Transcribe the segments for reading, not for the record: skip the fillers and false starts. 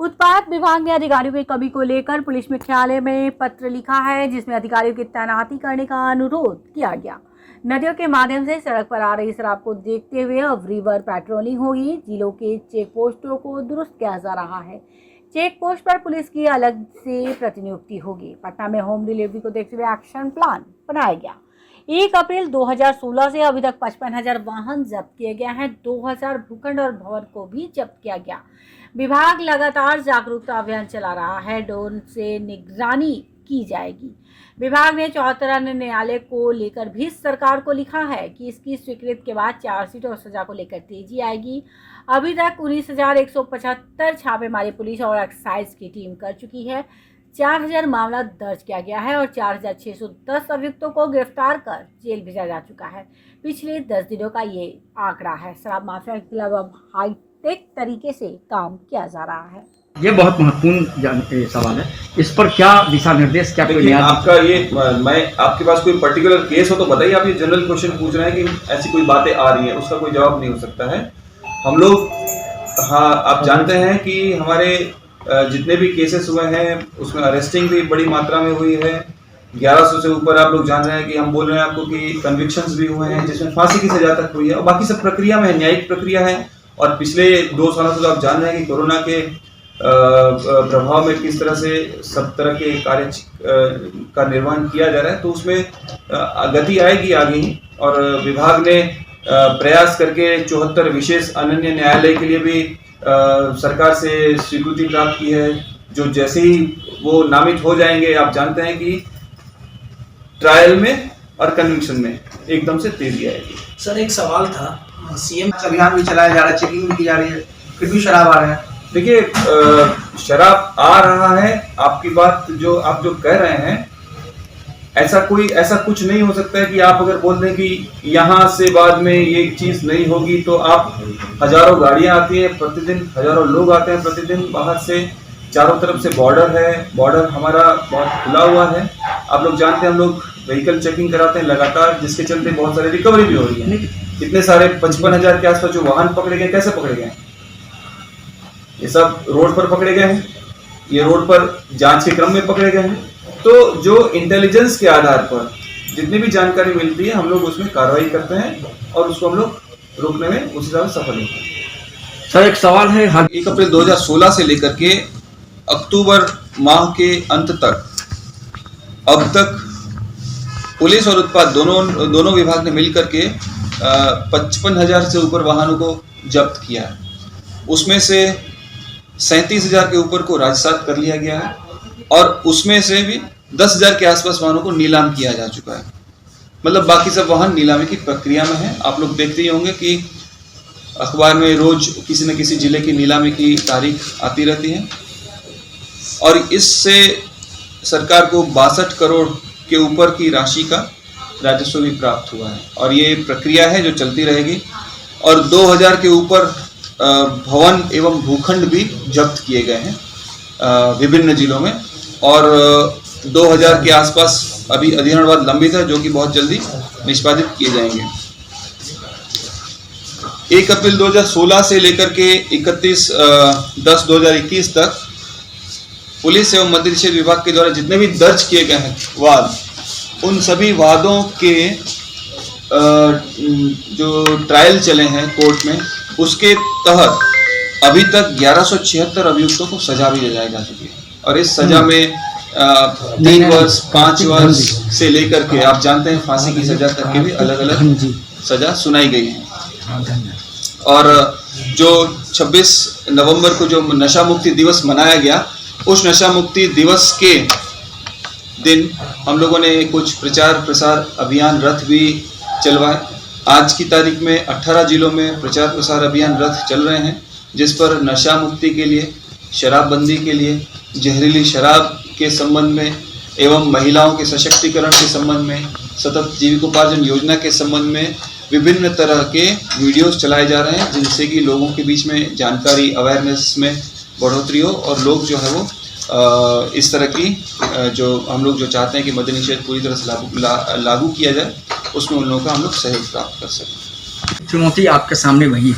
उत्पाद विभाग ने अधिकारियों की कमी को लेकर पुलिस मुख्यालय में पत्र लिखा है, जिसमें अधिकारियों की तैनाती करने का अनुरोध किया गया। नदियों के माध्यम से सड़क पर आ रही शराब को देखते हुए अब रिवर पेट्रोलिंग होगी। जिलों के चेक पोस्टों को दुरुस्त किया जा रहा है। चेक पोस्ट पर पुलिस की अलग से प्रतिनियुक्ति होगी। पटना में होम डिलीवरी को देखते हुए एक्शन प्लान बनाया गया। 1 अप्रैल 2016 से अभी तक 55,000 वाहन जब्त किए गए हैं। 2000 भूखंड और भवन को भी जब्त किया गया। विभाग लगातार जागरूकता अभियान चला रहा है। ड्रोन से निगरानी की जाएगी। विभाग ने 74 अन्य न्यायालय को लेकर भी सरकार को लिखा है कि इसकी स्वीकृति के बाद चार्जशीट और सजा को लेकर तेजी आएगी। अभी तक 19,175 छापेमारी पुलिस और एक्साइज की टीम कर चुकी है। 4,000 मामला दर्ज किया गया है और 4,610 अभियुक्तों को गिरफ्तार कर जेल भेजा जा चुका है। पिछले 10 दिनों का ये आंकड़ा है। शराब माफिया के खिलाफ अब हाईटेक तरीके से काम किया जा रहा है। ये बहुत महत्वपूर्ण सवाल है। इस पर क्या दिशा निर्देश, क्या कोई आपका ये मैं आपके पास कोई पर्टिकुलर केस हो तो बताइए। आप ये जनरल क्वेश्चन पूछ रहे हैं कि ऐसी कोई बातें आ रही हैं, उसका कोई जवाब नहीं हो सकता है। हम लोग आप जानते हैं कि हमारे जितने भी केसेस हुए हैं उसमें अरेस्टिंग भी बड़ी मात्रा में हुई है। 1100 से ऊपर आप लोग जान रहे हैं कि हम बोल रहे हैं आपको कि कन्विक्शंस भी हुए हैं जिसमें फांसी की सजा तक हुई है और बाकी सब प्रक्रिया में न्यायिक प्रक्रिया है। और पिछले 2 सालों से आप जान रहे हैं कि कोरोना के प्रभाव में किस तरह से सब तरह के कार्य का निर्वहन किया जा रहा है, तो उसमें गति आएगी आगे ही। और विभाग ने प्रयास करके 74 विशेष अनन्य न्यायालय के लिए भी सरकार से स्वीकृति प्राप्त की है, जो जैसे ही वो नामित हो जाएंगे आप जानते हैं कि ट्रायल में और कन्विक्शन में एकदम से तेजी आएगी। सर एक सवाल था, सीएम अभियान भी चलाया जा रहा है, चेकिंग भी की जा रही है, फिर भी शराब आ रहा है। देखिए शराब आ रहा है, आपकी बात जो आप कह रहे हैं ऐसा कुछ नहीं हो सकता है कि आप अगर बोल दें कि यहाँ से बाद में ये चीज नहीं होगी तो आप हजारों गाड़ियां आती हैं प्रतिदिन, हजारों लोग आते हैं प्रतिदिन बाहर से, चारों तरफ से बॉर्डर है, बॉर्डर हमारा बहुत खुला हुआ है। आप लोग जानते हैं हम लोग व्हीकल चेकिंग कराते हैं लगातार, जिसके चलते बहुत सारी रिकवरी भी हो रही है। इतने सारे 55,000 के आसपास जो वाहन पकड़े गए, कैसे पकड़े गए? ये सब रोड पर पकड़े गए हैं, ये रोड पर जांच के क्रम में पकड़े गए हैं। तो जो इंटेलिजेंस के आधार पर जितनी भी जानकारी मिलती है हम लोग उसमें कार्रवाई करते हैं और उसको हम लोग रोकने में उस हिसाब से सफल होते हैं। सर एक सवाल है, 1 अप्रैल 2016 से लेकर के अक्टूबर माह के अंत तक अब तक पुलिस और उत्पाद दोनों विभाग ने मिलकर के 55,000 से ऊपर वाहनों को जब्त किया है। उसमें से 37,000 के ऊपर को राजसात कर लिया गया है और उसमें से भी 10,000 के आसपास वाहनों को नीलाम किया जा चुका है। मतलब बाकी सब वाहन नीलामी की प्रक्रिया में है। आप लोग देखते ही होंगे कि अखबार में रोज किसी न किसी जिले की नीलामी की तारीख आती रहती है और इससे सरकार को 62 करोड़ के ऊपर की राशि का राजस्व भी प्राप्त हुआ है और ये प्रक्रिया है जो चलती रहेगी। और 2000 के ऊपर भवन एवं भूखंड भी जब्त किए गए हैं विभिन्न जिलों में और 2000 के आसपास अभी अधिहरणवाद लंबित है जो कि बहुत जल्दी निष्पादित किए जाएंगे। 1 अप्रैल 2016 से लेकर के 31/10/2021 तक पुलिस एवं मद्य निषेध विभाग के द्वारा जितने भी दर्ज किए गए हैं वाद, उन सभी वादों के जो ट्रायल चले हैं कोर्ट में, उसके तहत अभी तक 1176 अभियुक्तों को सजा भी दिलाई जा चुकी है और इस सजा में 3 वर्ष 5 वर्ष से लेकर के आप जानते हैं फांसी की सजा तक के भी अलग अलग सजा सुनाई गई है। और जो 26 नवंबर को जो नशा मुक्ति दिवस मनाया गया, उस नशा मुक्ति दिवस के दिन हम लोगों ने कुछ प्रचार प्रसार अभियान रथ भी चलवाए। आज की तारीख में 18 जिलों में प्रचार प्रसार अभियान रथ चल रहे हैं जिस पर नशा मुक्ति के लिए, शराबबंदी के लिए, जहरीली शराब के संबंध में एवं महिलाओं के सशक्तिकरण के संबंध में, सतत जीविकोपार्जन योजना के संबंध में विभिन्न तरह के वीडियोस चलाए जा रहे हैं जिनसे कि लोगों के बीच में जानकारी, अवेयरनेस में बढ़ोतरी हो और लोग जो है वो इस तरह की जो हम लोग जो चाहते हैं कि मद्य निषेध पूरी तरह से लागू किया जाए, उसमें उन लोगों का हम लोग सहयोग प्राप्त कर सकें। चुनौती आपके सामने वही है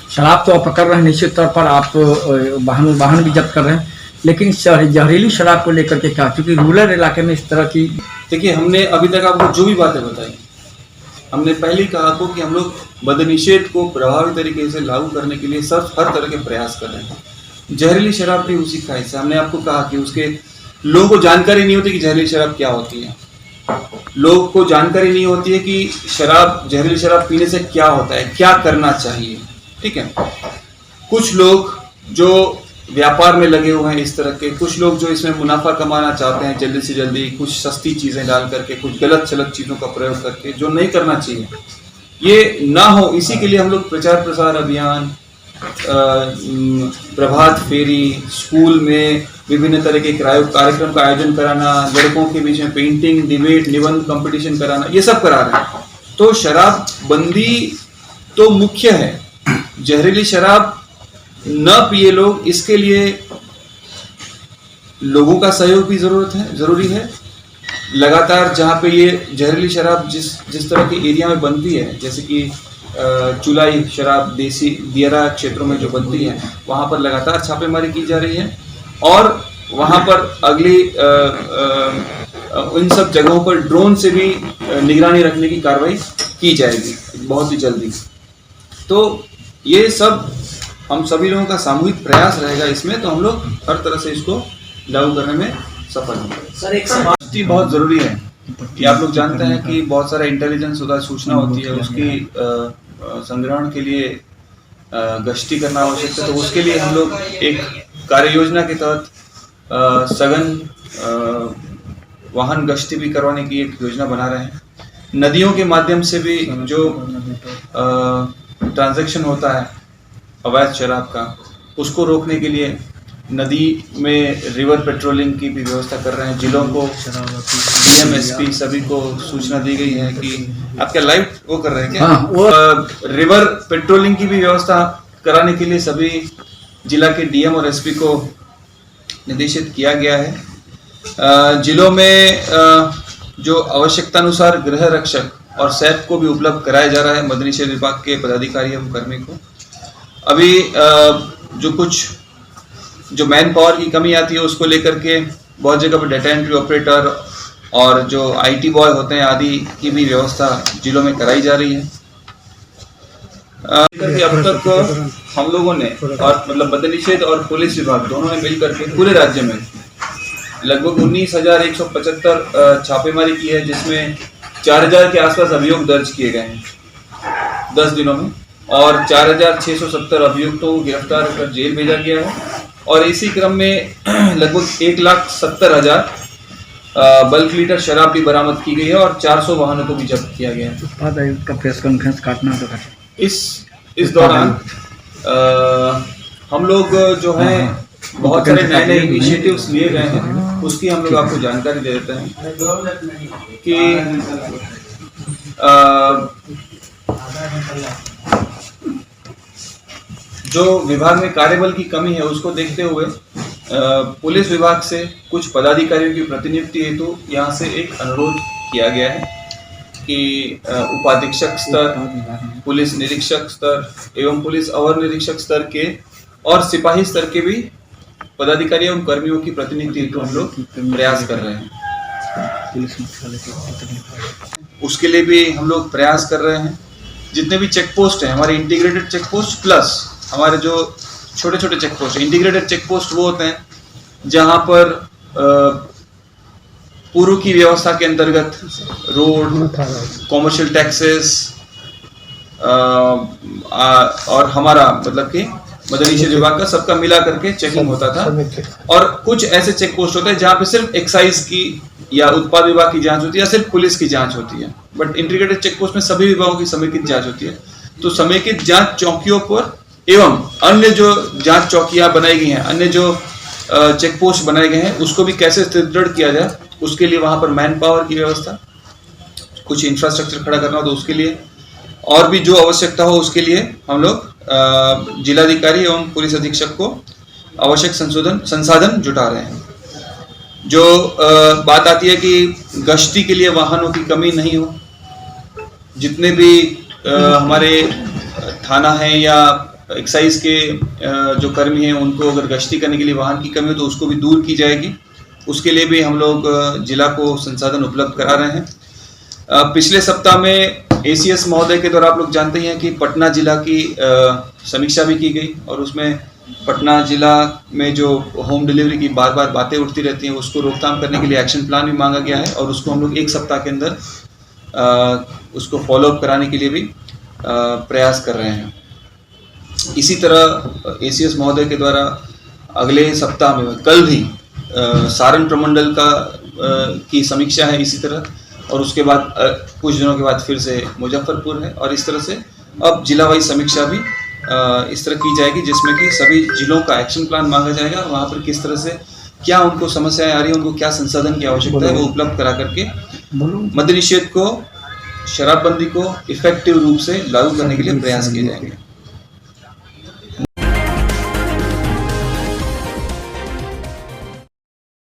शराब तो आप कर रहे हैं, निश्चित तौर पर आप वाहन भी जब्त कर रहे हैं, लेकिन जहरीली शराब को लेकर के क्या, क्योंकि रूरल इलाके में इस तरह की। देखिए, हमने अभी तक आपको जो भी बातें बताई, हमने पहले ही कहा आपको कि हम लोग मद्यनिषेध को प्रभावी तरीके से लागू करने के लिए हर तरह के प्रयास कर रहे हैं। जहरीली शराब भी उसी का हिस्सा। हमने आपको कहा कि उसके लोगों को जानकारी नहीं होती कि जहरीली शराब क्या होती है, लोगों को जानकारी नहीं होती है कि जहरीली शराब पीने से क्या होता है, क्या करना चाहिए। ठीक है, कुछ लोग जो व्यापार में लगे हुए हैं इस तरह के, कुछ लोग जो इसमें मुनाफा कमाना चाहते हैं जल्दी से जल्दी, कुछ सस्ती चीज़ें डाल करके, कुछ गलत सलत चीज़ों का प्रयोग करके, जो नहीं करना चाहिए, ये ना हो, इसी के लिए हम लोग प्रचार प्रसार अभियान, प्रभात फेरी, स्कूल में विभिन्न तरह के कार्यक्रम का आयोजन कराना, लड़कों के बीच में पेंटिंग, डिबेट, निबंध कंपटीशन कराना, ये सब करा रहे हैं। तो शराब बंदी तो मुख्य है, जहरीली शराब न पिए लोग, इसके लिए लोगों का सहयोग भी जरूरी है। लगातार जहाँ पे ये जहरीली शराब जिस तरह के एरिया में बनती है, जैसे कि चुलाई शराब, देसी दियरा क्षेत्रों में जो बनती है, वहाँ पर लगातार छापेमारी की जा रही है और वहाँ पर अगली इन सब जगहों पर ड्रोन से भी निगरानी रखने की कार्रवाई की जाएगी बहुत ही जल्दी। तो ये सब हम सभी लोगों का सामूहिक प्रयास रहेगा इसमें, तो हम लोग हर तरह से इसको लागू करने में सफल होंगे। सर, एक सवाल बहुत जरूरी है कि आप लोग जानते हैं कि बहुत सारा इंटेलिजेंस होता है, सूचना होती है, उसकी संग्रहण के लिए गश्ती करना आवश्यक है। तो उसके लिए हम लोग एक कार्य योजना के तहत सघन वाहन गश्ती भी करवाने की एक योजना बना रहे हैं। नदियों के माध्यम से भी जो ट्रांजैक्शन होता है अवैध शराब का, उसको रोकने के लिए नदी में रिवर पेट्रोलिंग की भी व्यवस्था कर रहे हैं। जिलों को डीएम, एसपी सभी को सूचना दी गई है कि आप क्या लाइव वो कर रहे हैं क्या? हाँ, रिवर पेट्रोलिंग की भी व्यवस्था कराने के लिए सभी जिला के डीएम और एसपी को निर्देशित किया गया है। जिलों में जो आवश्यकता अनुसार गृह रक्षक और सैप को भी उपलब्ध कराया जा रहा है मद्यनिषेध विभाग के पदाधिकारी एवं कर्मी को। अभी जो मैन पावर की कमी आती है उसको लेकर के बहुत जगह पर डेटा एंट्री ऑपरेटर और जो आईटी बॉय होते हैं आदि की भी व्यवस्था जिलों में कराई जा रही है। अब तक हम लोगों ने और मतलब मद्यनिषेध और पुलिस विभाग दोनों ने मिलकर के पूरे राज्य में लगभग 19,175 छापेमारी की है, जिसमें 4,000 के आसपास अभियोग दर्ज किए गए हैं 10 दिनों में, और 4,670 अभियुक्तों को गिरफ्तार कर जेल भेजा गया है। और इसी क्रम में लगभग 1,70,000 बल्क लीटर शराब भी बरामद की गई है और 400 वाहनों को भी जब्त किया गया है। प्रेस कॉन्फ्रेंस काटना तो इस दौरान हम लोग जो हैं बहुत सारे नए नए इनिशिएटिव्स लिए गए हैं, उसकी हम लोग आपको जानकारी दे देते हैं कि जो विभाग में कार्यबल की कमी है उसको देखते हुए पुलिस विभाग से कुछ पदाधिकारियों की प्रतिनियुक्ति हेतु यहाँ से एक अनुरोध किया गया है कि उपाधीक्षक स्तर, पुलिस निरीक्षक स्तर एवं पुलिस अवर निरीक्षक स्तर के और सिपाही स्तर के भी पदाधिकारी एवं कर्मियों की प्रतिनियुक्ति हेतु हम लोग प्रयास कर रहे हैं। उसके लिए भी हम लोग प्रयास कर रहे हैं। जितने भी चेक पोस्ट हैं हमारे इंटीग्रेटेड चेक पोस्ट प्लस हमारे जो छोटे छोटे check post, integrated check post वो होते हैं जहां पर पूर्व की व्यवस्था के अंतर्गत रोड, कॉमर्शियल टैक्सेस और हमारा मतलब कि मद्यनिषेध विभाग का सबका मिला करके चेकिंग होता था। और कुछ ऐसे चेक पोस्ट होते हैं जहाँ पे सिर्फ एक्साइज की या उत्पाद विभाग की जांच होती है या सिर्फ पुलिस की जांच होती है, बट इंटीग्रेटेड चेक पोस्ट में सभी विभागों की समेकित जांच होती है। तो समेकित जांच चौकियों पर एवं अन्य जो जांच चौकियां बनाई गई हैं, अन्य जो चेक पोस्ट बनाए गए हैं, उसको भी कैसे सुदृढ़ किया जाए, उसके लिए वहां पर मैन पावर की व्यवस्था, कुछ इंफ्रास्ट्रक्चर खड़ा करना हो तो उसके लिए, और भी जो आवश्यकता हो उसके लिए हम लोग जिलाधिकारी एवं पुलिस अधीक्षक को आवश्यक संसाधन जुटा रहे हैं। जो बात आती है कि गश्ती के लिए वाहनों की कमी नहीं हो, जितने भी हमारे थाना है या एक्साइज के जो कर्मी हैं उनको अगर गश्ती करने के लिए वाहन की कमी हो तो उसको भी दूर की जाएगी। उसके लिए भी हम लोग जिला को संसाधन उपलब्ध करा रहे हैं। पिछले सप्ताह में ACS महोदय के द्वारा आप लोग जानते हैं कि पटना जिला की समीक्षा भी की गई और उसमें पटना जिला में जो होम डिलीवरी की बार बार बातें उठती रहती हैं उसको रोकथाम करने के लिए एक्शन प्लान भी मांगा गया है और उसको हम लोग 1 सप्ताह के अंदर उसको फॉलोअप कराने के लिए भी प्रयास कर रहे हैं। इसी तरह ACS महोदय के द्वारा अगले सप्ताह में कल भी सारण प्रमंडल की समीक्षा है इसी तरह, और उसके बाद कुछ दिनों के बाद फिर से मुजफ्फरपुर है, और इस तरह से अब जिला वाइज समीक्षा भी इस तरह की जाएगी जिसमें कि सभी जिलों का एक्शन प्लान मांगा जाएगा और वहाँ पर किस तरह से क्या उनको समस्याएं आ रही है, उनको क्या संसाधन की आवश्यकता है वो उपलब्ध करा करके मद्य निषेध को, शराबबंदी को इफेक्टिव रूप से लागू करने के लिए प्रयास किए जाएंगे।